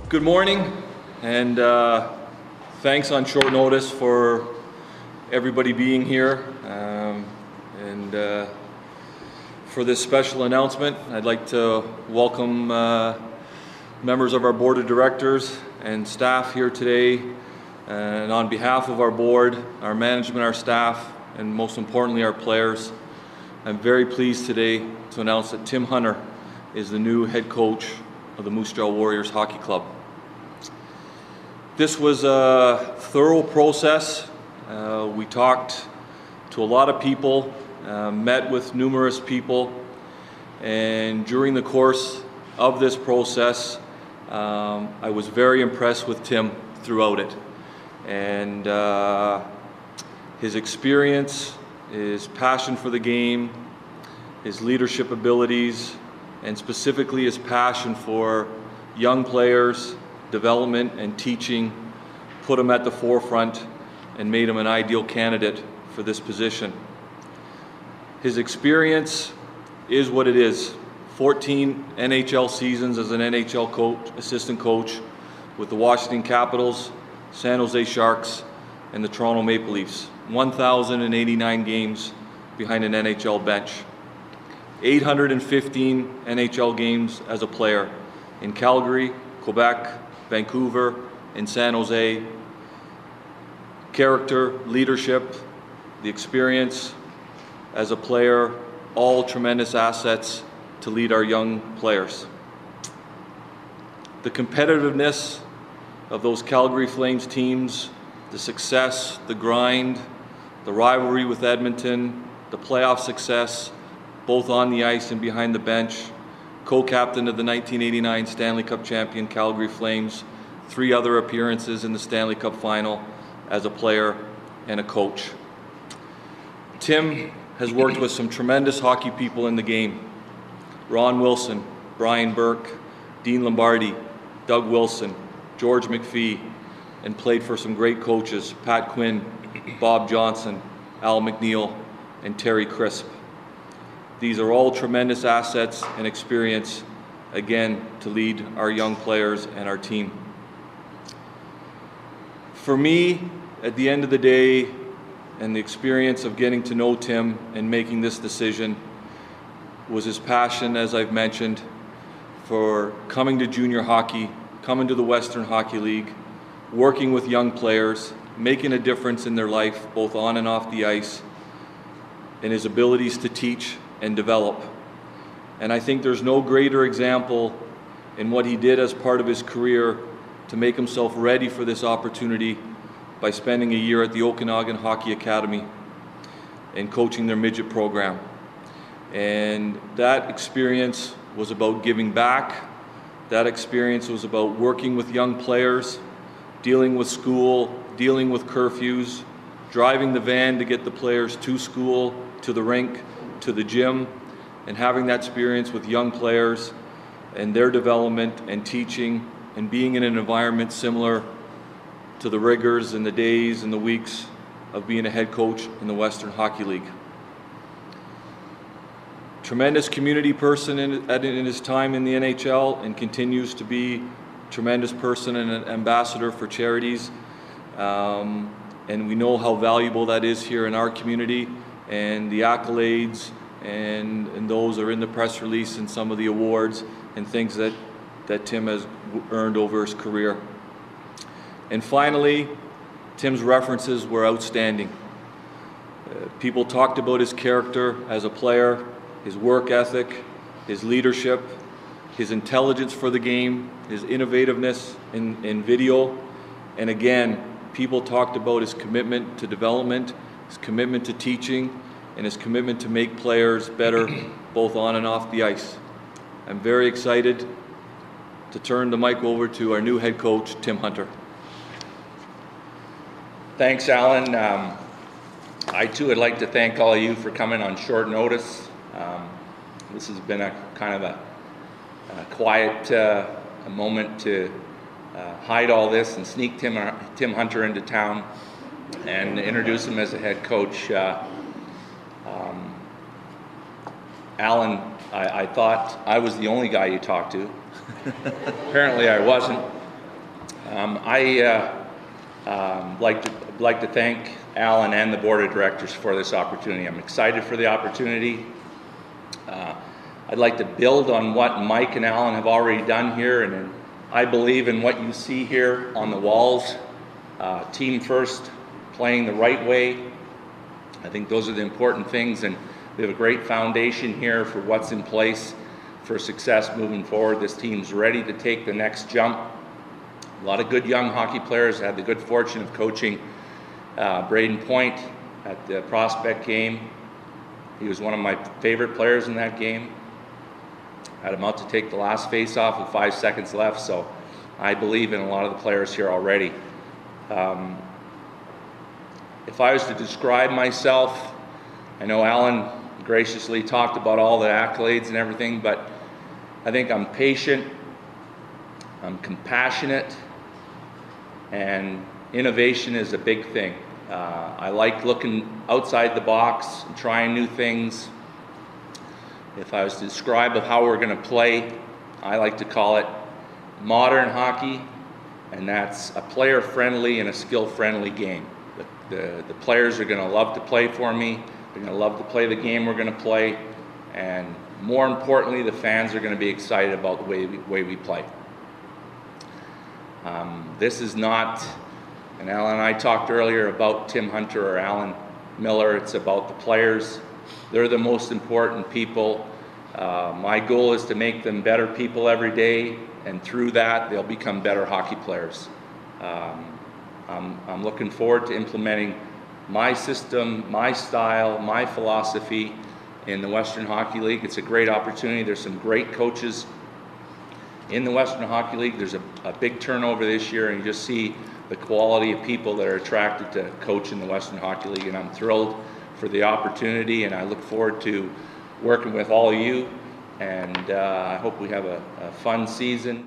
Good morning, and thanks on short notice for everybody being here and for this special announcement. I'd like to welcome members of our board of directors and staff here today, and on behalf of our board, our management, our staff, and most importantly our players, I'm very pleased today to announce that Tim Hunter is the new head coach of the Moose Jaw Warriors Hockey Club. This was a thorough process. We talked to a lot of people, met with numerous people, and during the course of this process, I was very impressed with Tim throughout it. And his experience, his passion for the game, his leadership abilities, and specifically his passion for young players, development and teaching, put him at the forefront and made him an ideal candidate for this position. His experience is what it is. 14 NHL seasons as an NHL coach, assistant coach with the Washington Capitals, San Jose Sharks, and the Toronto Maple Leafs. 1,089 games behind an NHL bench. 815 NHL games as a player in Calgary, Quebec, Vancouver, and San Jose. Character, leadership, the experience as a player, all tremendous assets to lead our young players. The competitiveness of those Calgary Flames teams, the success, the grind, the rivalry with Edmonton, the playoff success, both on the ice and behind the bench, co-captain of the 1989 Stanley Cup champion Calgary Flames, 3 other appearances in the Stanley Cup final as a player and a coach. Tim has worked with some tremendous hockey people in the game. Ron Wilson, Brian Burke, Dean Lombardi, Doug Wilson, George McPhee, and played for some great coaches, Pat Quinn, Bob Johnson, Al McNeil, and Terry Crisp. These are all tremendous assets and experience, again, to lead our young players and our team. For me, at the end of the day, and the experience of getting to know Tim and making this decision was his passion, as I've mentioned, for coming to junior hockey, coming to the Western Hockey League, working with young players, making a difference in their life, both on and off the ice, and his abilities to teach and develop. And I think there's no greater example in what he did as part of his career to make himself ready for this opportunity by spending a year at the Okanagan Hockey Academy and coaching their midget program. And that experience was about giving back. That experience was about working with young players, dealing with school, dealing with curfews, driving the van to get the players to school, to the rink, to the gym, and having that experience with young players and their development and teaching and being in an environment similar to the rigors and the days and the weeks of being a head coach in the Western Hockey League. Tremendous community person in his time in the NHL, and continues to be a tremendous person and an ambassador for charities. And we know how valuable that is here in our community, and the accolades and those are in the press release and some of the awards and things that Tim has earned over his career. And finally, Tim's references were outstanding. People talked about his character as a player, his work ethic, his leadership, his intelligence for the game, his innovativeness in video, and again, people talked about his commitment to development, his commitment to teaching, and his commitment to make players better both on and off the ice. I'm very excited to turn the mic over to our new head coach, Tim Hunter. Thanks, Alan. I too would like to thank all of you for coming on short notice. This has been a kind of a quiet moment to hide all this and sneak Tim Hunter into town and introduce him as a head coach. Alan, I thought I was the only guy you talked to. Apparently I wasn't. Like to thank Alan and the board of directors for this opportunity. I'm excited for the opportunity. I'd like to build on what Mike and Alan have already done here, and I believe in what you see here on the walls. Team first, playing the right way. I think those are the important things, and we have a great foundation here for what's in place for success moving forward. This team's ready to take the next jump. A lot of good young hockey players. I had the good fortune of coaching Braden Point at the prospect game. He was one of my favorite players in that game. Had him out to take the last face-off with 5 seconds left, so I believe in a lot of the players here already. If I was to describe myself, I know Alan graciously talked about all the accolades and everything, but I think I'm patient, I'm compassionate, and innovation is a big thing. I like looking outside the box and trying new things. If I was to describe how we're going to play, I like to call it modern hockey, and that's a player-friendly and a skill-friendly game. The players are going to love to play for me. They're going to love to play the game we're going to play, and more importantly, the fans are going to be excited about the way we play. This is not, and Alan and I talked earlier about Tim Hunter or Alan Miller. It's about the players. They're the most important people. My goal is to make them better people every day, and through that, they'll become better hockey players. I'm looking forward to implementing my system, my style, my philosophy in the Western Hockey League. It's a great opportunity. There's some great coaches in the Western Hockey League. There's a big turnover this year, and you just see the quality of people that are attracted to coach in the Western Hockey League, and I'm thrilled for the opportunity, and I look forward to working with all of you, and I hope we have a fun season.